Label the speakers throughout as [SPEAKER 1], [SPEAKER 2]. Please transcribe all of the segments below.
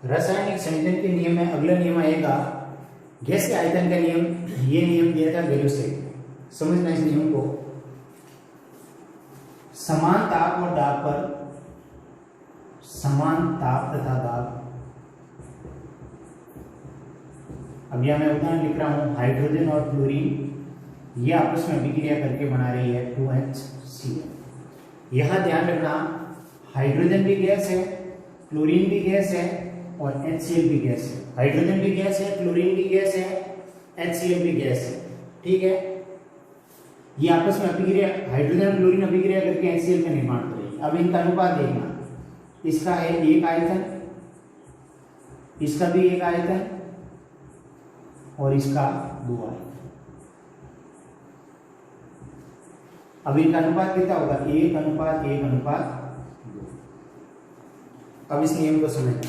[SPEAKER 1] रासायनिक संयोजन के नियम में अगला नियम आएगा गैसीय आयतन का नियम। ये नियम दिया था गैलोस से, समझना इस नियम को। समान ताप और दाब पर, समान ताप तथा दाब, अब यहां मैं उदाहरण लिख रहा हूं, हाइड्रोजन और क्लोरीन ये आपस में अभिक्रिया करके बना रही है 2HCl। यहां ध्यान रखना, हाइड्रोजन भी गैस है, क्लोरीन भी गैस है और HCl भी गैस है। हाइड्रोजन भी गैस है, क्लोरीन भी गैस है, HCl भी गैस है, ठीक है। ये आपस में अभिक्रिया, हाइड्रोजन क्लोरीन अभिक्रिया करके HCl का निर्माण करेगी। अब इनका अनुपात देखना, इसका है एक आयतन, इसका भी एक आयतन और इसका 2 आयतन। अब इनका अनुपात कितना होगा, 1:1:2। अब इस नियम को समझना,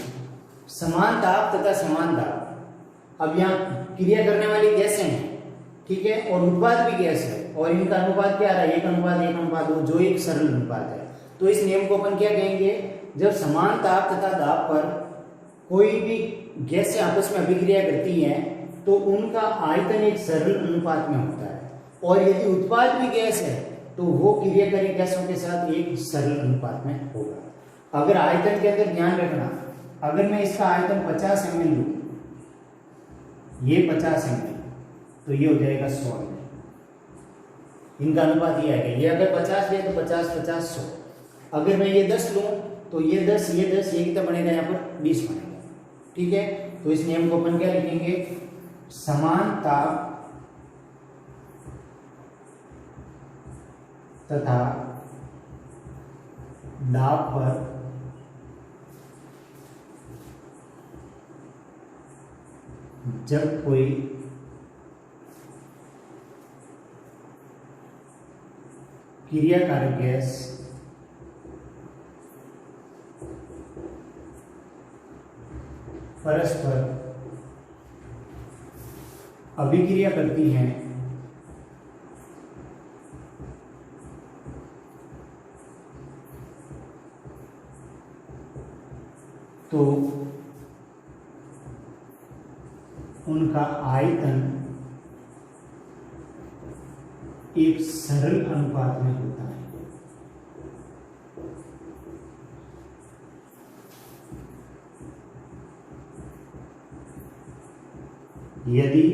[SPEAKER 1] समान ताप तथा समान दाब। अब यहाँ क्रिया करने वाली गैसें हैं, ठीक है, और उत्पाद भी गैस है, और इनका अनुपात क्या रहा है, 1:1:2, जो एक सरल अनुपात है। तो इस नियम को अपन क्या कहेंगे, जब समान ताप तथा दाब पर कोई भी गैसें आपस में अभिक्रिया करती हैं तो उनका आयतन एक सरल अनुपात में होता है, और यदि उत्पाद भी गैस है तो वो क्रियाकारी गैसों के साथ एक सरल अनुपात में होगा। अगर आयतन के अंदर ध्यान रखना, अगर मैं इसका आयतन 50 ml लूं, ये 50 ml, तो ये हो जाएगा 100 ml। इनका अनुपात ये आएगा, ये अगर 50 ले तो 50 50 100। अगर मैं ये 10 लूं तो ये 10 ये 10, ये कितना बनेगा, यहाँ पर 20 बनेगा, ठीक है। तो इस नियम को अपन क्या लिखेंगे, समान ताप तथा दाब पर जब कोई क्रियाकारक गैस परस्पर अभिक्रिया करती हैं तो उनका आयतन एक सरल अनुपात में होता है। यदि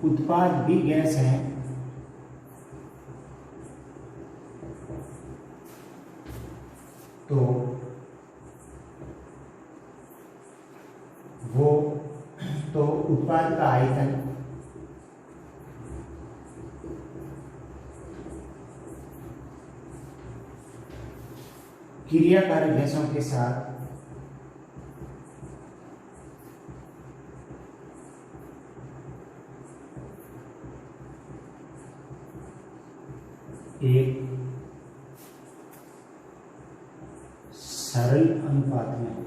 [SPEAKER 1] उत्पाद भी गैस है तो उत्पाद का आयतन क्रियाकारक गैसों के साथ एक सरल अनुपात में होगा।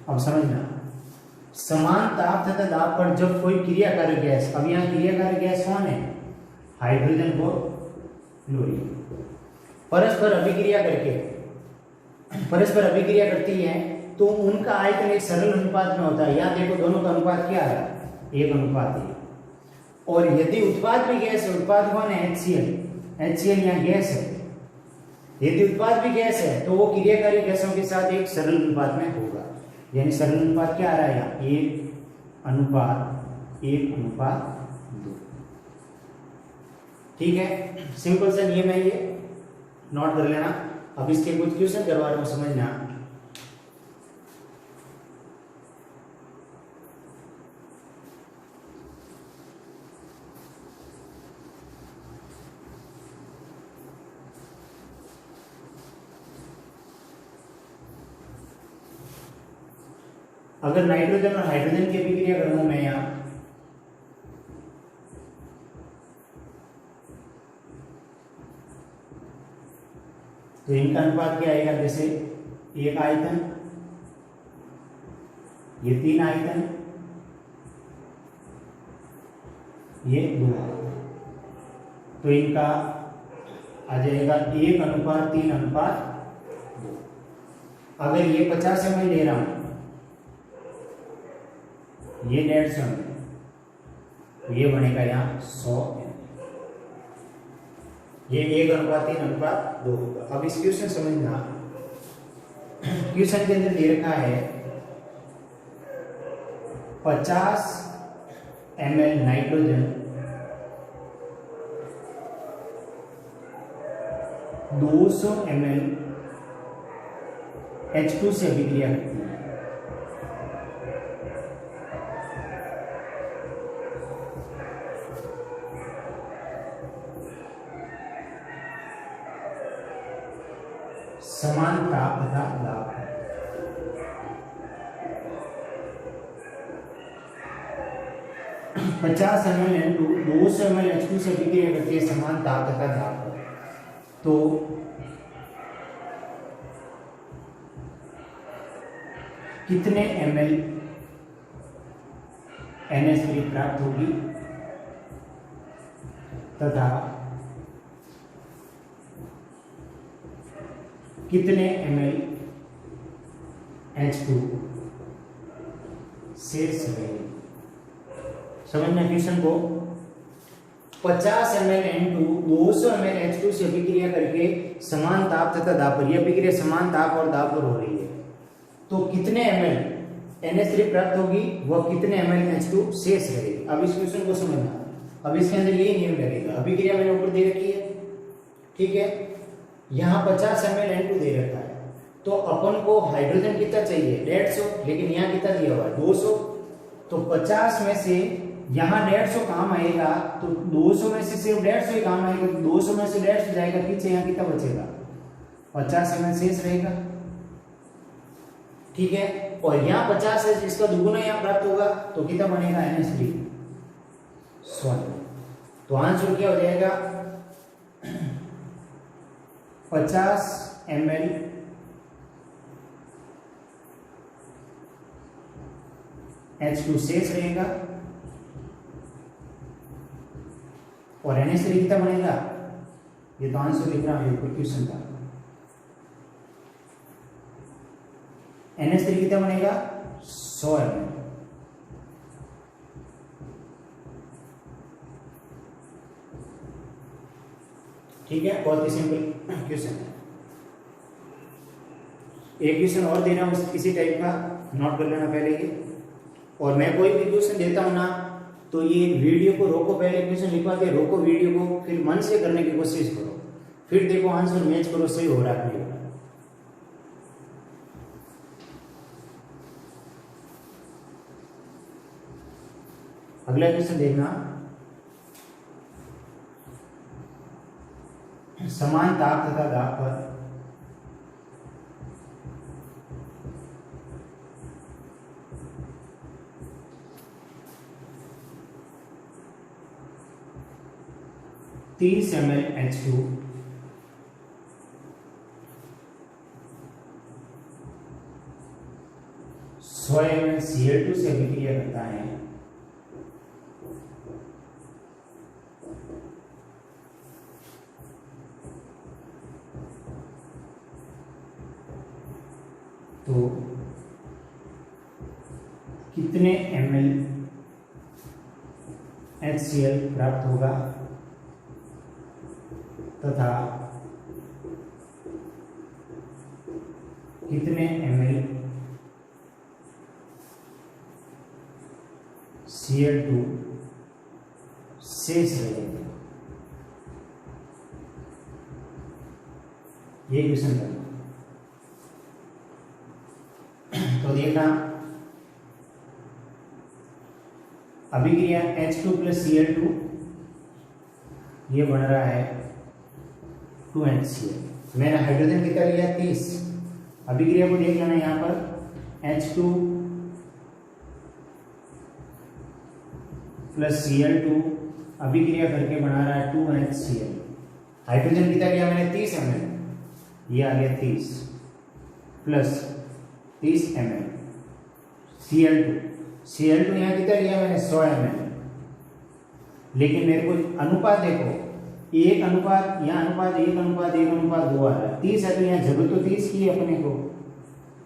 [SPEAKER 1] अब समझना, समान ताप तथा दाब पर जब कोई क्रियाकारक गैस, अब यहां क्रियाकारक गैस कौन है, हाइड्रोजन और क्लोरीन, परस्पर अभिक्रिया करती है तो उनका आयतन एक सरल अनुपात में होता है। यहां देखो दोनों का अनुपात क्या है, 1:1। और यदि उत्पाद भी गैस है, उत्पाद कौन है, HCl यहाँ गैस है, यदि उत्पाद भी गैस है तो वो क्रियाकारी गैसों के साथ एक सरल अनुपात में होगा। यानी सरल अनुपात क्या आ रहा है यहाँ, 1:1:2। ठीक है, सिंपल सा नियम है ये, नोट कर लेना। अब इसके कुछ क्वेश्चन करवा रहा हूं, समझना। अगर नाइट्रोजन और हाइड्रोजन की अभिक्रिया करूं मैं यहां, तो इनका अनुपात क्या आएगा, जैसे एक आयतन, ये 3 आयतन, ये 2, तो इनका आ जाएगा 1:3:2। अगर ये 50 ml ले रहा हूं, ये 150 ml, तो ये बनेगा यहाँ 100 ml। ये 1:3:2 होगा। अब इस क्वेश्चन समझना, क्वेश्चन के अंदर दे रखा है 50 ml नाइट्रोजन 200 ml H2 से अभिक्रिया करती है। समान ताप तथा दाब है। पचास ml N2 200 ml H2 से अभिक्रिया करती है समान ताप तथा दाब पर। तो कितने ml NH3 प्राप्त होगी तथा कितने ml H2 शेष रहेगी। समझना क्वेश्चन को। 50 ml N2 200 ml H2 से अभिक्रिया करके समान ताप तथा दाब पर, यह अभिक्रिया समान ताप और दाब पर हो रही है, तो कितने ml NH3 प्राप्त होगी, वह कितने ml H2 शेष रहेगी। अब इस क्वेश्चन को समझना। अब इसके अंदर यही नियम लगेगा। अभिक्रिया मैंने ऊपर दे रखी है, ठीक है। यहाँ 50 ml N2 दे रखा है, तो अपन को हाइड्रोजन कितना चाहिए 150, लेकिन यहाँ कितना दिया हुआ है 200। तो 50 में से यहाँ 150 काम आएगा, तो 200 में से सिर्फ 150 ही काम आएगा, तो 200 में से 150 जाएगा, पीछे यहाँ कितना बचेगा 50 ml शेष रहेगा, ठीक है। और यहाँ 50 है, इसका दुगुना यहाँ प्राप्त होगा, तो कितना बनेगा NH3 100। तो आंसर क्या हो जाएगा 50 ml H2 शेष रहेगा और NH3 कितना बनेगा, ये तो आंसर लिख रहा हूं क्वेश्चन का। NH3 कितना बनेगा 100 ml। ठीक है, बहुत ही सिंपल क्वेश्चन है। एक क्वेश्चन और देना इसी टाइप का, नोट कर लेना पहले ही। और मैं कोई भी क्वेश्चन देता हूं ना, तो ये वीडियो को रोको, पहले क्वेश्चन लिखवा के रोको वीडियो को, फिर मन से करने की कोशिश करो, फिर देखो आंसर मैच करो सही हो रहा है। अगला क्वेश्चन देखना, समान ताप तथा दाब पर तीस ml H2 100 ml Cl2 से अभिक्रिया करता है, तो कितने ml HCl प्राप्त होगा तथा कितने ml Cl2 शेष रहेगा। ये क्वेश्चन करना। तो देखना, अभिक्रिया H2 + Cl2 ये बन रहा है 2HCl। मैंने हाइड्रोजन कितना लिया 30। अभिक्रिया को देख लेना, यहाँ पर H2 + Cl2 अभिक्रिया करके बना रहा है 2HCl। हाइड्रोजन कितना लिया मैंने 30 ml, ये आ गया 30 प्लस 30 ml Cl2 यहाँ कितना लिया मैंने 100 ml, लेकिन मेरे को अनुपात देखो, एक अनुपात यहाँ अनुपात 1:1:1:2 आ रहा है, 30 है, तो यहाँ जरूरत तो 30 की है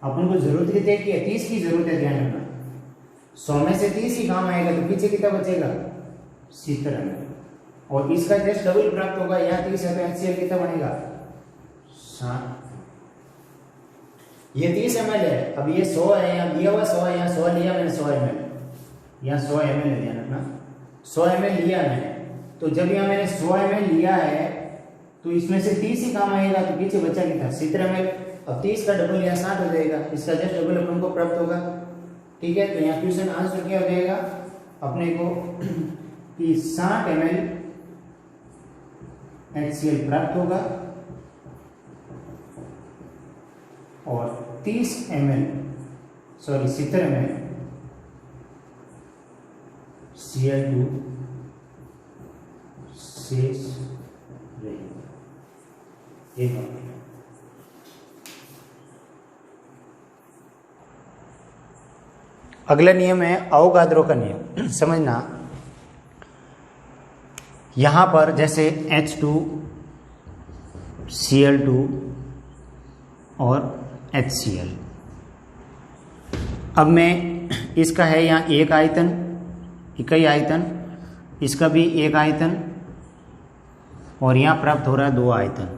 [SPEAKER 1] अपन को जरूरत कितने की है, 30 की जरूरत है। ध्यान रखना 100 में से 30 ही काम आएगा, तो पीछे कितना बचेगा 70 में, और इसका जस्ट डबल प्राप्त होगा। यहाँ 30 है तो HCl कितना बनेगा 60। ये 30 ml है, अब ये 100 है, यहाँ दिया हुआ 100 है, यहाँ 100 लिया मैंने 100 ml, यहाँ 100 ml है। ध्यान रखना 100 ml लिया मैंने, तो जब यहाँ मैंने 100 ml लिया है तो इसमें से 30 ही काम आएगा, तो पीछे बचा कितना 70 ml। अब 30 का डबल यहाँ 60 हो जाएगा, इसका जस्ट डबल अपन को प्राप्त होगा। ठीक है, तो यहाँ क्वेश्चन आंसर क्या हो जाएगा अपने को कि 60 ml HCl प्राप्त होगा और 70 ml Cl2 शेष रहेगा। अगला नियम है अवोगाद्रो का नियम। समझना, यहां पर जैसे H2Cl2 और HCl, अब मैं इसका है यहाँ एक आयतन, इकाई आयतन, इसका भी एक आयतन, और यहाँ प्राप्त हो रहा है 2 आयतन।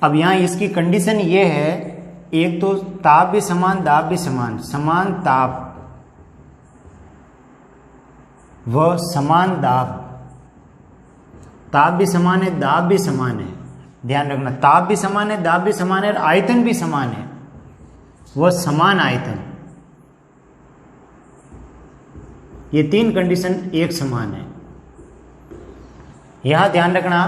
[SPEAKER 1] अब यहाँ इसकी कंडीशन ये है, एक तो ताप भी समान, दाब भी समान, समान ताप व समान दाब, ताप भी समान है, दाब भी समान है। ध्यान रखना, ताप भी समान है, दाब भी समान है, और आयतन भी समान है, वह समान आयतन। ये 3 कंडीशन एक समान है। यहां ध्यान रखना,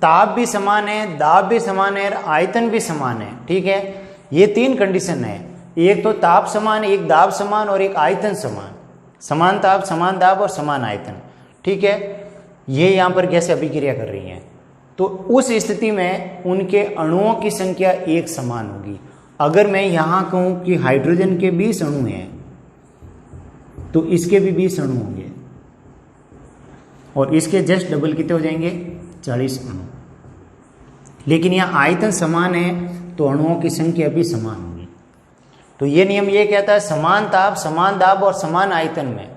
[SPEAKER 1] ताप भी समान है, दाब भी समान है, और आयतन भी समान है। ठीक है, ये 3 कंडीशन है, एक तो ताप समान, एक दाब समान और एक आयतन समान। समान ताप, समान दाब और समान आयतन। ठीक है, ये यहां पर गैसें अभिक्रिया कर रही हैं, तो उस स्थिति में उनके अणुओं की संख्या एक समान होगी। अगर मैं यहां कहूं कि हाइड्रोजन के 20 अणु हैं तो इसके भी 20 अणु होंगे, और इसके जस्ट डबल कितने हो जाएंगे 40 अणु। लेकिन यहाँ आयतन समान है तो अणुओं की संख्या भी समान होगी। तो ये नियम ये कहता है, समान ताप, समान दाब और समान आयतन में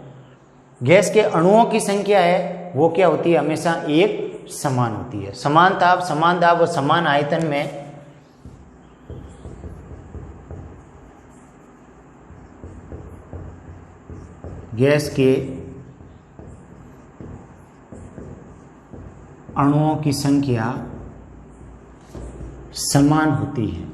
[SPEAKER 1] गैस के अणुओं की संख्या है वो क्या होती है, हमेशा एक समान होती है। समान ताप, समान दाब और समान आयतन में गैस के अणुओं की संख्या समान होती है।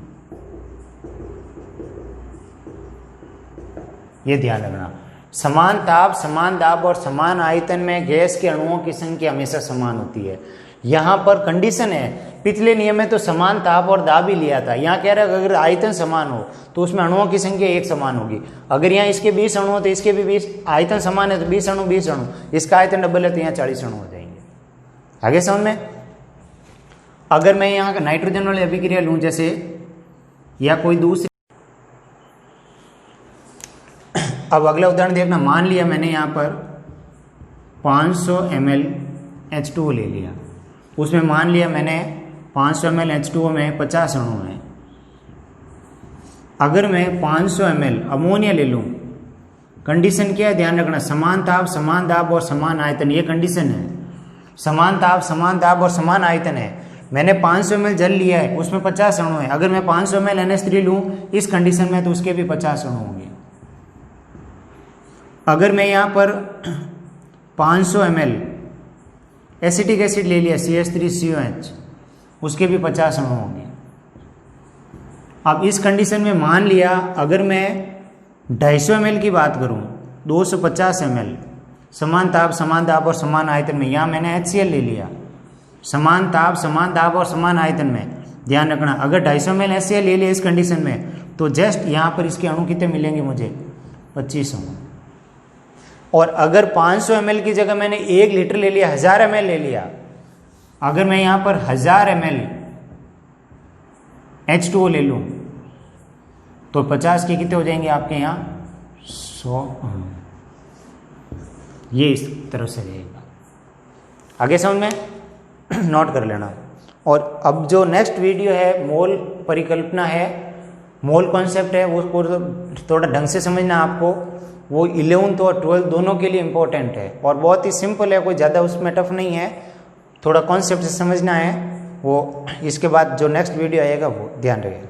[SPEAKER 1] यह ध्यान रखना, समान ताप, समान दाब और समान आयतन में गैस के अणुओं की संख्या हमेशा समान होती है। यहां पर कंडीशन है, पिछले नियम में तो समान ताप और दाब ही लिया था, यहां कह रहा है अगर आयतन समान हो तो उसमें अणुओं की संख्या एक समान होगी। अगर यहाँ इसके 20 अणु हो तो इसके भी 20, आयतन समान है तो 20 अणु 20 अणु, इसका आयतन डबल है तो यहाँ 40 अणु हो जाएंगे। आगे समझ में? अगर मैं यहाँ नाइट्रोजन वाली अभिक्रिया लूं जैसे, या कोई दूसरी, अब अगला उदाहरण देखना, मान लिया मैंने यहाँ पर 500 ml H2O ले लिया, उसमें मान लिया मैंने 500 ml H2O में 50 अणु हैं। अगर मैं 500 ml अमोनिया ले लूं, कंडीशन क्या है ध्यान रखना, समान ताप, समान दाब और समान आयतन, ये कंडीशन है। समान ताप, समान दाब और समान आयतन है। मैंने 500 ml जल लिया है, उसमें 50 अणु है। अगर मैं 500 ml NH3 लूं इस कंडीशन में तो उसके भी 50 अणु होंगे। अगर मैं यहाँ पर 500 ml एसिटिक एसिड ले लिया CH3COH, उसके भी 50 अणु होंगे। अब इस कंडीशन में मान लिया अगर मैं 250 ml की बात करूं, 250 ml समान ताप, समान दाब और समान आयतन में, यहाँ मैंने HCl ले लिया, समान ताप, समान दाब और समान आयतन में। ध्यान रखना, अगर 250 ml HCl ले लिया इस कंडीशन में तो जस्ट यहाँ पर इसके अणु कितने मिलेंगे मुझे, 25 अणु। और अगर 500 ml की जगह मैंने 1 लीटर ले लिया, 1000 ml ले लिया, अगर मैं यहाँ पर 1000 ml H2O ले लूँ तो 50 के कितने हो जाएंगे आपके यहाँ 100 अणु। ये इस तरह से रहेगा। आगे समझ में नोट कर लेना। और अब जो नेक्स्ट वीडियो है मोल परिकल्पना है, मोल कॉन्सेप्ट है, वो थोड़ा ढंग से समझना आपको। वो 11th और 12th दोनों के लिए इम्पोर्टेंट है और बहुत ही सिंपल है, कोई ज़्यादा उसमें टफ नहीं है, थोड़ा कॉन्सेप्ट से समझना है वो। इसके बाद जो नेक्स्ट वीडियो आएगा वो ध्यान रखिएगा।